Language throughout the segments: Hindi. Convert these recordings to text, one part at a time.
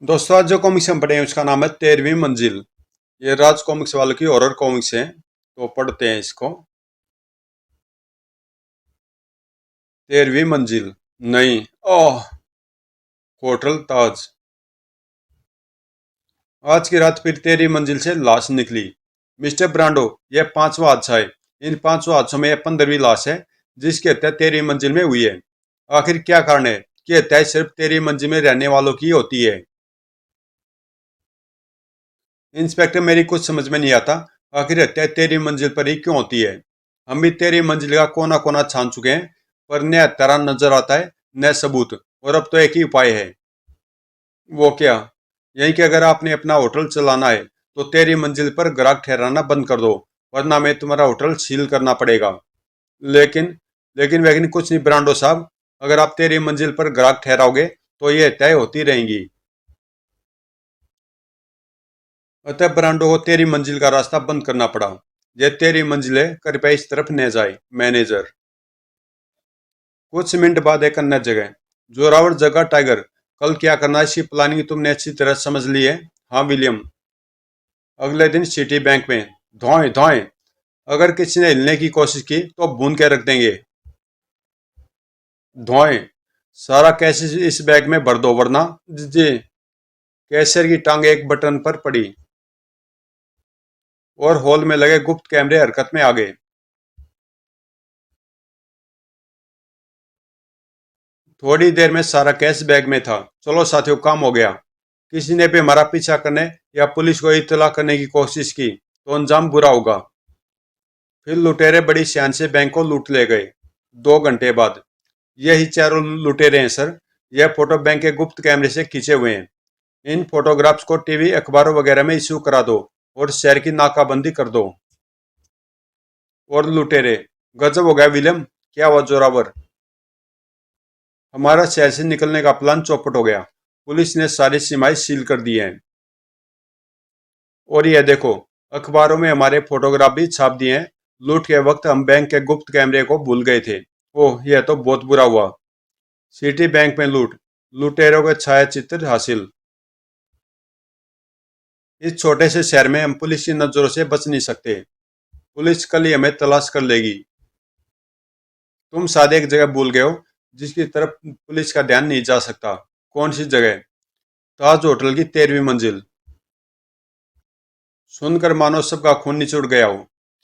दोस्तों आज जो कॉमिक्स हम पढ़े हैं उसका नाम है 13वीं मंजिल। ये राज कॉमिक्स वालों की हॉरर कॉमिक्स है, तो पढ़ते हैं इसको। 13वीं मंजिल। नहीं। ओह। होटल ताज। आज की रात फिर 13वीं मंजिल से लाश निकली। मिस्टर ब्रांडो, यह पांचवा हादसा है। इन पांचों हादसों में यह 15वीं लाश है जिसकी हत्या 13वीं मंजिल में हुई है। आखिर क्या कारण है कि हत्या सिर्फ 13वीं मंजिल में रहने वालों की होती है? इंस्पेक्टर, मेरी कुछ समझ में नहीं आता। आखिर हत्या 13वीं मंजिल पर ही क्यों होती है? हम भी 13वीं मंजिल का कोना कोना छान चुके हैं, पर न हत्यारा नजर आता है न सबूत। और अब तो एक ही उपाय है। वो क्या? यही कि अगर आपने अपना होटल चलाना है तो 13वीं मंजिल पर ग्राहक ठहराना बंद कर दो, वरना हमें तुम्हारा होटल सील करना पड़ेगा। लेकिन लेकिन वैगन कुछ नहीं ब्रांडो साहब। अगर आप 13वीं मंजिल पर ग्राहक ठहराओगे तो ये हत्याएं होती रहेंगी। अतः ब्रांडो को 13वीं मंजिल का रास्ता बंद करना पड़ा। यह 13वीं मंजिल है, कृपया इस तरफ न जाए। मैनेजर। कुछ मिनट बाद एक अन्य जगह। जोरावर जगह टाइगर। कल क्या करना है इसकी प्लानिंग तुमने अच्छी तरह समझ ली है। हाँ विलियम। अगले दिन सिटी बैंक में। धोएं धोएं। अगर किसी ने हिलने की कोशिश की तो भून के रख देंगे। धोएं। सारा कैश इस बैग में भर दो, वरना। जी। कैशियर की टांग एक बटन पर पड़ी और हॉल में लगे गुप्त कैमरे हरकत में आ गए। थोड़ी देर में सारा कैश बैग में था। चलो साथियों, काम हो गया। किसी ने भी हमारा पीछा करने या पुलिस को इत्तला करने की कोशिश की तो अंजाम बुरा होगा। फिर लुटेरे बड़ी शान से बैंक को लूट ले गए। 2 घंटे बाद। यही चारों लुटेरे हैं सर। यह फोटो बैंक के गुप्त कैमरे से खींचे हुए हैं। इन फोटोग्राफ्स को टीवी अखबारों वगैरह में इशू करा दो और शहर की नाकाबंदी कर दो। और लुटेरे। गजब हो गया विलियम। क्या हुआ जोरावर? हमारा शहर से निकलने का प्लान चौपट हो गया। पुलिस ने सारी सीमाएं सील कर दी हैं। और यह देखो, अखबारों में हमारे फोटोग्राफ भी छाप दिए हैं। लूट के वक्त हम बैंक के गुप्त कैमरे को भूल गए थे। ओह, यह तो बहुत बुरा हुआ। सिटी बैंक में लूट। लुटेरों के छाया चित्र हासिल। इस छोटे से शहर में हम पुलिस की नजरों से बच नहीं सकते। पुलिस कल ही हमें तलाश कर लेगी। तुम शायद एक जगह भूल गए हो जिसकी तरफ पुलिस का ध्यान नहीं जा सकता। कौन सी जगह? ताज होटल की 13वीं मंजिल। सुनकर मानो सबका खून निचुड़ गया हो।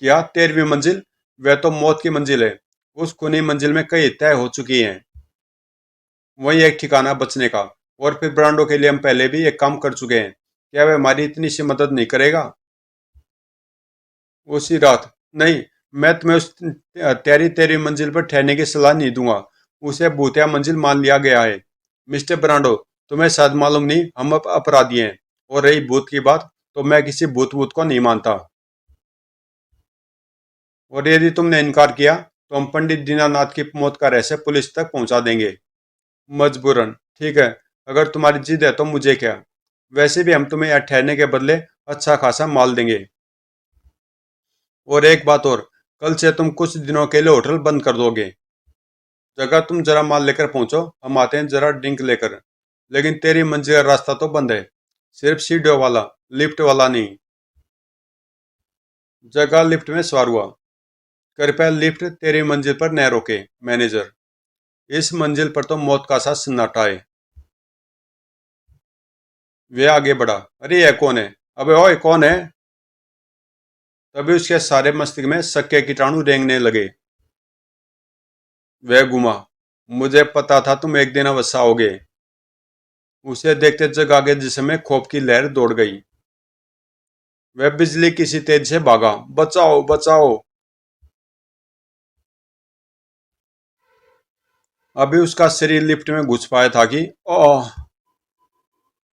क्या 13वीं मंजिल? वह तो मौत की मंजिल है। उस खूनी मंजिल में कई हत्याएं हो चुकी हैं। वही एक ठिकाना बचने का। और फिर ब्रांडों के लिए हम पहले भी एक काम कर चुके हैं। क्या वह हमारी इतनी सी मदद नहीं करेगा? उसी रात। नहीं। मैं तुम्हें उस तेरी तेरी मंजिल पर ठहरने की सलाह नहीं दूंगा। उसे भूतिया मंजिल मान लिया गया है। मिस्टर ब्रांडो, तुम्हें शायद मालूम नहीं, हम अब अपराधी हैं। और रही भूत की बात, तो मैं किसी भूत भूत को नहीं मानता। और यदि तुमने इनकार किया तो हम पंडित दीनानाथ की मौत का रहस्य पुलिस तक पहुंचा देंगे। मजबूरन। ठीक है। अगर तुम्हारी जिद है तो मुझे क्या। वैसे भी हम तुम्हें यहाँ ठहरने के बदले अच्छा खासा माल देंगे। और एक बात और। कल से तुम कुछ दिनों के लिए होटल बंद कर दोगे। जगह तुम जरा माल लेकर पहुंचो, हम आते हैं जरा ड्रिंक लेकर। लेकिन तेरी मंजिल का रास्ता तो बंद है। सिर्फ सीढ़ियों वाला, लिफ्ट वाला नहीं। जगह लिफ्ट में सवार हुआ। कृपया लिफ्ट तेरी मंजिल पर न रोके। मैनेजर। इस मंजिल पर तो मौत का सा सन्नाटा है। वे आगे बढ़ा। अरे यह कौन है? अबे ओए, कौन है? तभी उसके सारे मस्तिष्क में शक के कीटाणु रेंगने लगे। वह घुमा। मुझे पता था तुम एक दिन अवश्य आओगे। उसे देखते जग आगे जिसमें खौफ की लहर दौड़ गई। वह बिजली किसी तेज से भागा। बचाओ बचाओ। अभी उसका शरीर लिफ्ट में घुस पाया था कि ओह।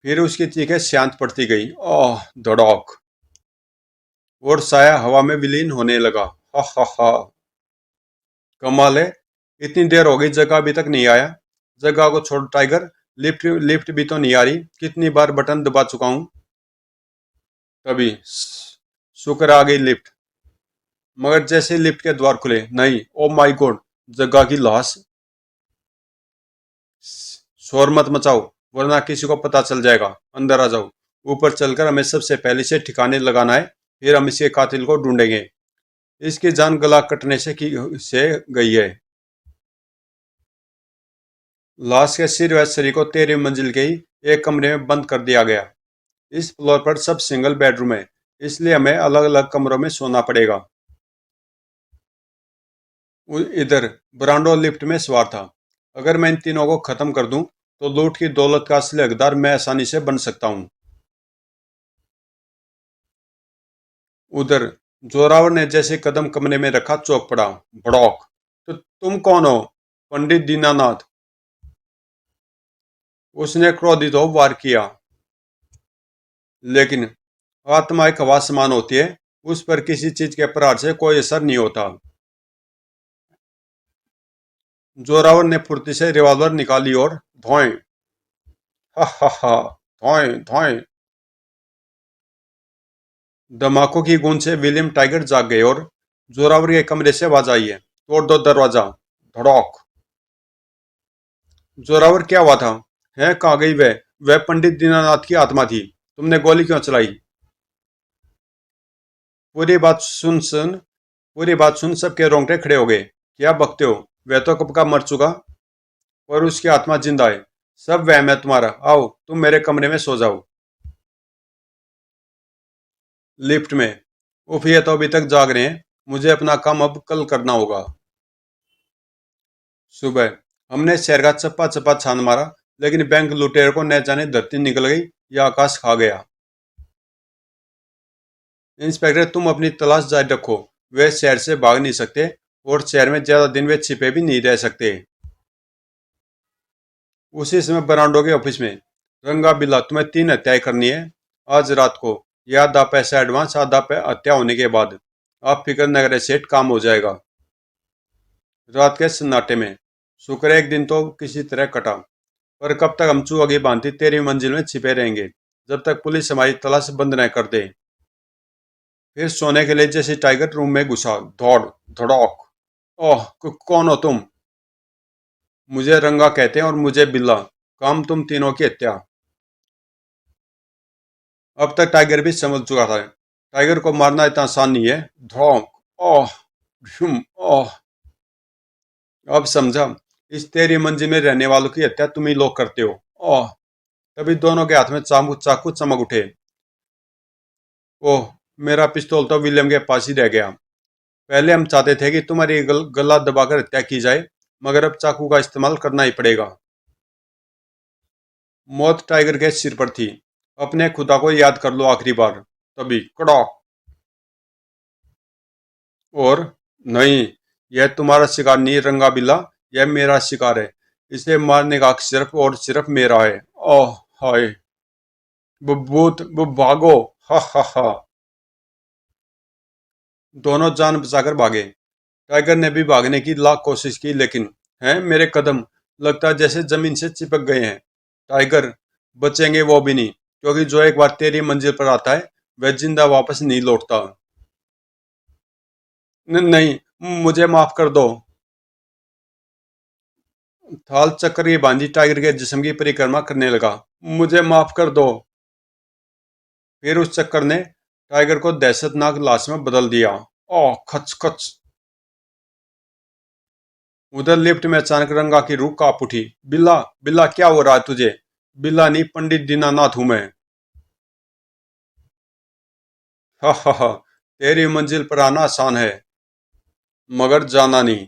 फिर उसकी चीखें शांत पड़ती गई। ओह धड़ाक। और साया हवा में विलीन होने लगा। हा हा हा। कमाल है। इतनी देर हो गई, जगह अभी तक नहीं आया। जगह को छोड़ टाइगर। लिफ्ट लिफ्ट भी तो नहीं आ रही। कितनी बार बटन दबा चुका हूं। तभी शुक्र आ गई लिफ्ट। मगर जैसे लिफ्ट के द्वार खुले, नहीं, ओ माय गॉड, जगह की लाश। शोर मत मचाओ। वरना किसी को पता चल जाएगा। अंदर आ जाओ। ऊपर चलकर हमें सबसे पहले से ठिकाने लगाना है, फिर हम इसके कातिल को ढूंढेंगे। इसकी जान गला कटने से गई है। लाश के सिर व शरीर को 13वीं मंजिल के ही एक कमरे में बंद कर दिया गया। इस फ्लोर पर सब सिंगल बेडरूम है, इसलिए हमें अलग अलग कमरों में सोना पड़ेगा। इधर ब्रांडो लिफ्ट में सवार था। अगर मैं इन तीनों को खत्म कर दूं, तो लूट की दौलत का असली हकदार मैं आसानी से बन सकता हूं। उधर जोरावर ने जैसे कदम कमरे में रखा, चौंक पड़ा। भड़ौक। तो तुम कौन हो? पंडित दीनानाथ। उसने क्रोधित हो वार किया। लेकिन आत्मा एक हवा समान होती है, उस पर किसी चीज के प्रहार से कोई असर नहीं होता। जोरावर ने फुर्ती से रिवॉल्वर निकाली और धोए। हा हा हा। धोए धोए। धमाकों की गूंज से विलियम टाइगर जाग गए और जोरावर के कमरे से आवाज आई है, तोड़ दो दरवाजा। धड़ौक। जोरावर, क्या हुआ था? है कहाँ गई वह पंडित दीनानाथ की आत्मा थी। तुमने गोली क्यों चलाई? पूरी बात सुन सुन पूरी बात सुन सबके रोंगटे खड़े हो गए। क्या बकते हो? वह तो कब का मर चुका, और उसकी आत्मा जिंदा है। सब वहम है तुम्हारा। आओ, तुम मेरे कमरे में सो जाओ। लिफ्ट में। उफ, ये तो अभी तक जाग रहे हैं। मुझे अपना काम अब कल करना होगा। सुबह हमने शहर का चप्पा चप्पा छान मारा, लेकिन बैंक लुटेरे को न जाने धरती निकल गई या आकाश खा गया। इंस्पेक्टर, तुम अपनी तलाश जारी रखो। वे शहर से भाग नहीं सकते, और शहर में ज्यादा दिन वे छिपे भी नहीं रह सकते। उसी समय बरांडो के ऑफिस में। रंगा बिल्ला, तुम्हें 3 हत्याएं करनी है आज रात को। यह आधा पैसा एडवांस, आधा हत्या होने के बाद। आप फिक्र न करें सेठ, काम हो जाएगा। रात के सन्नाटे में। शुक्र है एक दिन तो किसी तरह कटा, पर कब तक हम चूहों बांधती 13वीं मंजिल में छिपे रहेंगे, जब तक पुलिस हमारी तलाश बंद न कर दे। फिर सोने के लिए जैसे टाइगर रूम में घुसा, दौड़ धड़ौक। ओह, कौन हो तुम? मुझे रंगा कहते हैं और मुझे बिल्ला। काम तुम तीनों की हत्या। अब तक टाइगर भी समझ चुका था। टाइगर को मारना इतना आसान नहीं है। धौंक। ओह। झुम। ओह। अब समझा। इस 13वीं मंजिल में रहने वालों की हत्या तुम ही लोग करते हो। ओह। तभी दोनों के हाथ में चाकू चाकू चमक उठे। ओह, मेरा पिस्तौल तो विलियम के पास ही रह गया। पहले हम चाहते थे कि तुम्हारी गला दबाकर हत्या की जाए, मगर अब चाकू का इस्तेमाल करना ही पड़ेगा। मौत टाइगर के सिर पर थी। अपने खुदा को याद कर लो आखिरी बार। तभी कड़ाक। और नहीं, यह तुम्हारा शिकार नहीं रंगा बिल्ला, यह मेरा शिकार है। इसे मारने का हक सिर्फ और सिर्फ मेरा है। ओह। हाय। भूत, भागो। हा हा हा। दोनों जान बचाकर भागे। टाइगर ने भी भागने की लाख कोशिश की, लेकिन है मेरे कदम लगता है जैसे जमीन से चिपक गए हैं। टाइगर, बचेंगे वो भी नहीं, क्योंकि जो एक बार तेरी मंजिल पर आता है, वह जिंदा वापस नहीं लौटता। नहीं, मुझे माफ कर दो। थाल चक्कर की बांधी टाइगर के जिस्म की परिक्रमा करने लगा। मुझे माफ कर दो। फिर उस चक्कर ने टाइगर को दहशतनाक लाश में बदल दिया। ओह, खच खच। उधर लिफ्ट में अचानक रंगा की रूह कांप उठी। बिल्ला, बिल्ला, क्या हो रहा है तुझे? बिल्ला नहीं, पंडित दीनानाथ हूं मैं। हा हा हा। तेरी मंजिल पर आना आसान है, मगर जाना नहीं।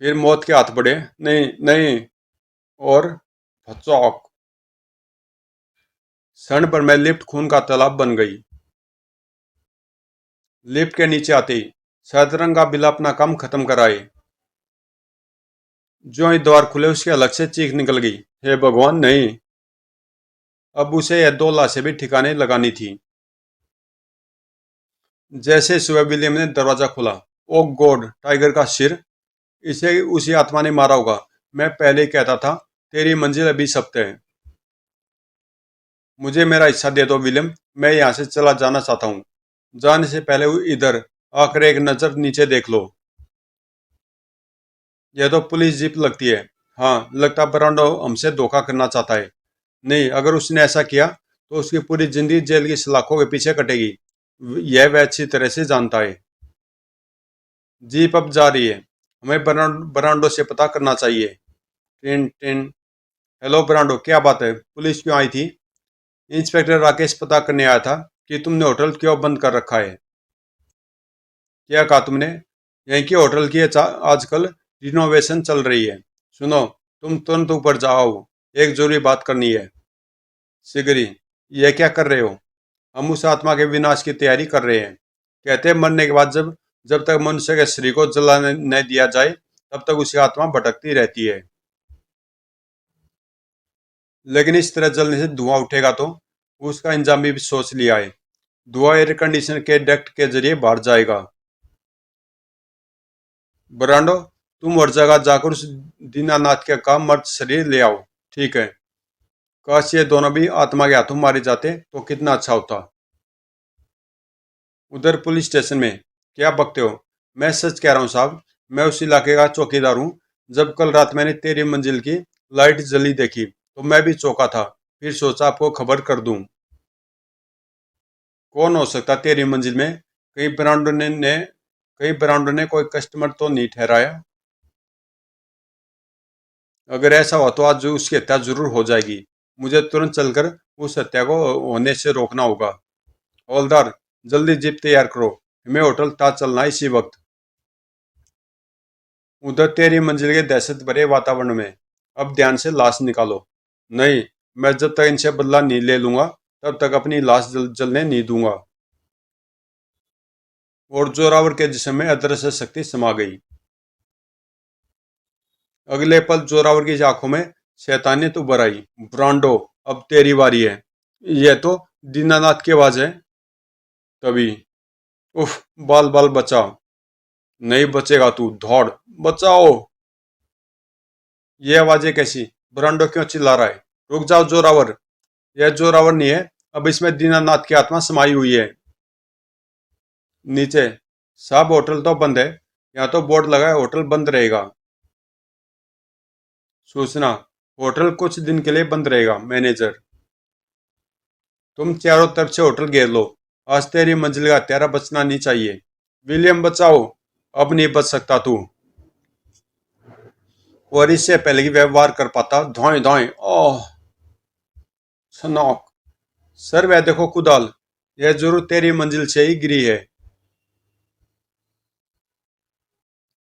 फिर मौत के हाथ बढ़े। नहीं नहीं। और भचौक। क्षण भर में लिफ्ट खून का तालाब बन गई। लिफ्ट के नीचे आते ही शायद रंगा बिल्ला अपना काम खत्म कराए। जो ही द्वार खुले, उसके अलग से चीख निकल गई। हे भगवान, नहीं! अब उसे यह 2 लाशें भी ठिकाने लगानी थी। जैसे सुबह विलियम ने दरवाजा खोला। ओ गॉड, टाइगर का सिर! इसे उसी आत्मा ने मारा होगा। मैं पहले ही कहता था, तेरी मंजिल अभी सख्त है। मुझे मेरा हिस्सा दे दो विलियम, मैं यहाँ से चला जाना चाहता हूँ। जाने से पहले इधर आकर एक नजर नीचे देख लो। यह तो पुलिस जीप लगती है। हाँ, लगता ब्रांडो हमसे धोखा करना चाहता है। नहीं, अगर उसने ऐसा किया तो उसकी पूरी जिंदगी जेल की सलाखों के पीछे कटेगी। यह वह अच्छी तरह से जानता है। जीप अब जा रही है। हमें ब्रांडो से पता करना चाहिए। Tin tin. हेलो ब्रांडो, क्या बात है? पुलिस क्यों आई थी? इंस्पेक्टर राकेश पता करने आया था कि तुमने होटल क्यों बंद कर रखा है। क्या कहा तुमने? यहीं की होटल की आजकल रिनोवेशन चल रही है। सुनो, तुम तुरंत ऊपर जाओ, एक जरूरी बात करनी है। सिगरी, यह क्या कर रहे हो? हम उस आत्मा के विनाश की तैयारी कर रहे हैं। कहते हैं मरने के बाद जब जब तक मनुष्य के शरीर को जलाने न दिया जाए तब तक उसकी आत्मा भटकती रहती है। लेकिन इस तरह जलने से धुआं उठेगा तो उसका इंजाम भी सोच लिया है। धुआं एयर कंडीशनर के डक्ट के जरिए बाहर जाएगा। ब्रांडो, तुम हर जगह जाकर उस दीनानाथ के का मर्द शरीर ले आओ। ठीक है। काश ये दोनों भी आत्मा के हाथों मारे जाते तो कितना अच्छा होता। उधर पुलिस स्टेशन में क्या बकते हो? मैं सच कह रहा हूँ साहब, मैं उस इलाके का चौकीदार हूँ। जब कल रात मैंने तेरी मंजिल की लाइट जली देखी तो मैं भी चौंका था। फिर सोचा आपको खबर कर दूं। कौन हो सकता तेरी मंजिल में? कहीं ब्रांडो ने कोई कस्टमर तो नहीं ठहराया? अगर ऐसा हुआ तो आज उसकी हत्या जरूर हो जाएगी। मुझे तुरंत चलकर उस हत्या को होने से रोकना होगा। हवलदार, जल्दी जीप तैयार करो, हमें होटल ताज चलना है इसी वक्त। उधर तेरी मंजिल के दहशत भरे वातावरण में अब ध्यान से लाश निकालो। नहीं, मैं जब तक इनसे बदला नहीं ले लूंगा तब तक अपनी लाश जलने नहीं दूंगा। और जोरावर के जिस्म में अदृश्य शक्ति समा गई। अगले पल जोरावर की आंखों में शैतानियत उभर आई। ब्रांडो, अब तेरी बारी है। यह तो दीनानाथ की आवाज है। तभी, उफ, बाल बाल बचा। नहीं बचेगा तू, दौड़, बचाओ। ये आवाजें कैसी? ब्रांडो क्यों चिल्ला रहा है? रुक जाओ जोरावर, यह जोरावर नहीं है, अब इसमें दीनानाथ की आत्मा समाई हुई है। नीचे, साहब होटल तो बंद है, यहाँ तो बोर्ड लगा है होटल बंद रहेगा। सूचना, होटल कुछ दिन के लिए बंद रहेगा। मैनेजर, तुम चारों तरफ से होटल घेर लो। आज तेरी मंजिल का हत्यारा बचना नहीं चाहिए। विलियम बचाओ। अब नहीं बच सकता तू। और इससे पहले कि व्यवहार कर पाता, धोए धोए, ओह, सनौक। सर वह देखो कुदाल, यह जरूर तेरी मंजिल से ही गिरी है।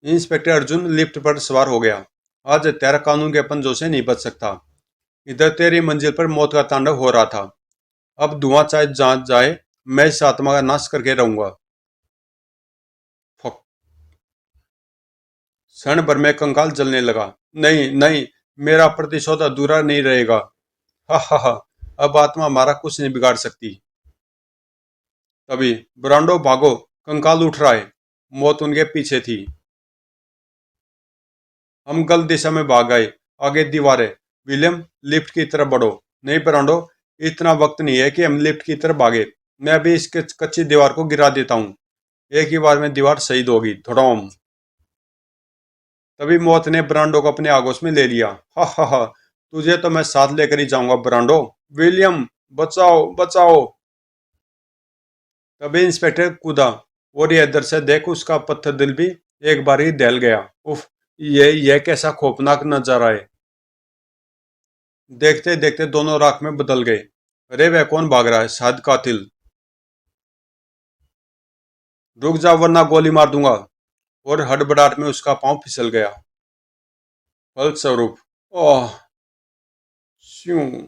इंस्पेक्टर अर्जुन लिफ्ट पर सवार हो गया। आज हत्यारा कानून के पंजों से नहीं बच सकता। इधर तेरी मंजिल पर मौत का तांडव हो रहा था। अब धुआं चाहे जहां जाए, मैं इस आत्मा का नाश करके रहूंगा। क्षण भर में कंकाल जलने लगा। नहीं नहीं, मेरा प्रतिशोध अधूरा नहीं रहेगा। हा हा हा, अब आत्मा हमारा कुछ नहीं बिगाड़ सकती। तभी, ब्रांडो भागो, कंकाल उठ रहा है। मौत उनके पीछे थी। हम गलत दिशा में भाग गए। आगे दीवार है। विलियम, लिफ्ट की तरफ बढ़ो। नहीं ब्रांडो, इतना वक्त नहीं है कि हम लिफ्ट की तरफ भागे। मैं अभी इस कच्ची दीवार को गिरा देता हूँ। एक ही बार में दीवार शहीद होगी। धड़ोम। तभी मौत ने ब्रांडो को अपने आगोश में ले लिया। हा हा हा, तुझे तो मैं साथ लेकर ही जाऊंगा ब्रांडो। विलियम, बचाओ बचाओ। तभी इंस्पेक्टर कूदा और ये दृश्य देख उसका पत्थर दिल भी एक बार ही दहल गया। उफ, ये कैसा खौफनाक नजारा है। देखते देखते दोनों राख में बदल गए। अरे वह कौन भाग रहा है? शायद कातिल। रुक जा वरना गोली मार दूंगा। और हड़बड़ाहट में उसका पांव फिसल गया। फलस्वरूप, ओह, स्यूं।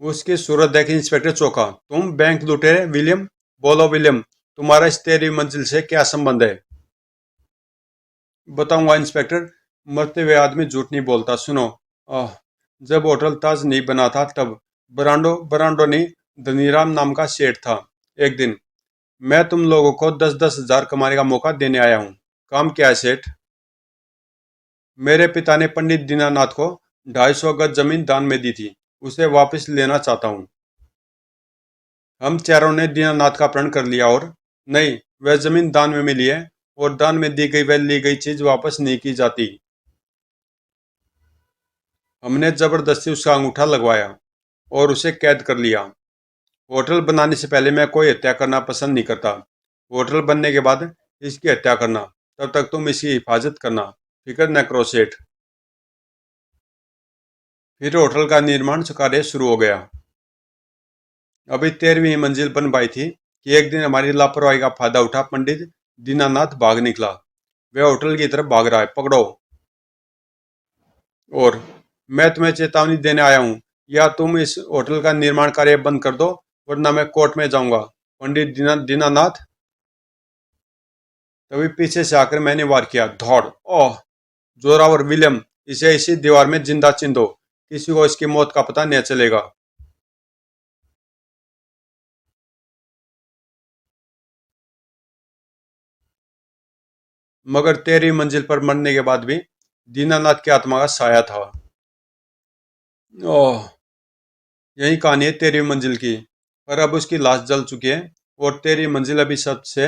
उसकी सूरत देख इंस्पेक्टर चौंका। तुम बैंक लुटेरे विलियम? बोलो विलियम, तुम्हारा इस तेरी मंजिल से क्या संबंध है? बताऊंगा इंस्पेक्टर, मरते हुए आदमी झूठ नहीं बोलता। सुनो, आह, जब होटल ताज नहीं बना था तब बरांडो बरांडो नहीं, धनीराम नाम का सेठ था। एक दिन मैं तुम लोगों को 10-10 हजार कमाने का मौका देने आया हूँ। काम क्या है सेठ? मेरे पिता ने पंडित दीनानाथ को 250 गज जमीन दान में दी थी। उसे वापस लेना चाहता हूँ। हम चारों ने दीनानाथ का प्रण कर लिया। और नहीं, वह जमीन दान में मिली है और दान में दी गई वह ली गई चीज वापस नहीं की जाती। हमने जबरदस्ती उसका अंगूठा लगवाया और उसे कैद कर लिया। होटल बनाने से पहले मैं कोई हत्या करना पसंद नहीं करता। होटल बनने के बाद इसकी हत्या करना, तब तक तुम इसकी हिफाजत करना, फिक्र न करो सेठ। फिर होटल का निर्माण कार्य शुरू हो गया। अभी 13वीं मंजिल बन पाई थी कि एक दिन हमारी लापरवाही का फायदा उठा पंडित दीनानाथ भाग निकला। वह होटल की तरफ भाग रहा है, पकड़ो। और मैं तुम्हें चेतावनी देने आया हूँ, या तुम इस होटल का निर्माण कार्य बंद कर दो, वरना मैं कोर्ट में जाऊंगा। पंडित दीनानाथ। तभी पीछे से आकर मैंने वार किया, धौड़। ओह, जोरावर विलियम, इसे इसी दीवार में जिंदा चिन दो, किसी को इसकी मौत का पता नहीं चलेगा। मगर 13वीं मंजिल पर मरने के बाद भी दीनानाथ की आत्मा का साया था। ओह, यही कहानी है 13वीं मंजिल की। पर अब उसकी लाश जल चुकी है, और 13वीं मंजिल अभी सबसे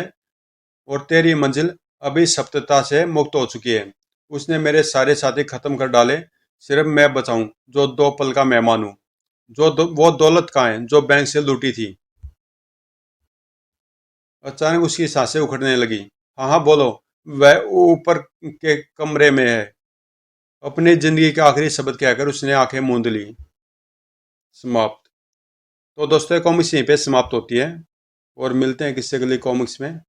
और 13वीं मंजिल अभी सप्तता से मुक्त हो चुकी है। उसने मेरे सारे साथी खत्म कर डाले, सिर्फ मैं बचाऊं जो 2 पल का मेहमान हूँ। वो दौलत कहाँ है जो बैंक से लूटी थी? अचानक उसकी सांसें उखड़ने लगी। हाँ हाँ, बोलो। वह ऊपर के कमरे में है। अपनी जिंदगी के आखिरी शब्द कहकर उसने आंखें मूंद ली। समाप्त। तो दोस्तों, कॉमिक्स यहीं पे समाप्त होती है, और मिलते हैं किस्से अगली कॉमिक्स में।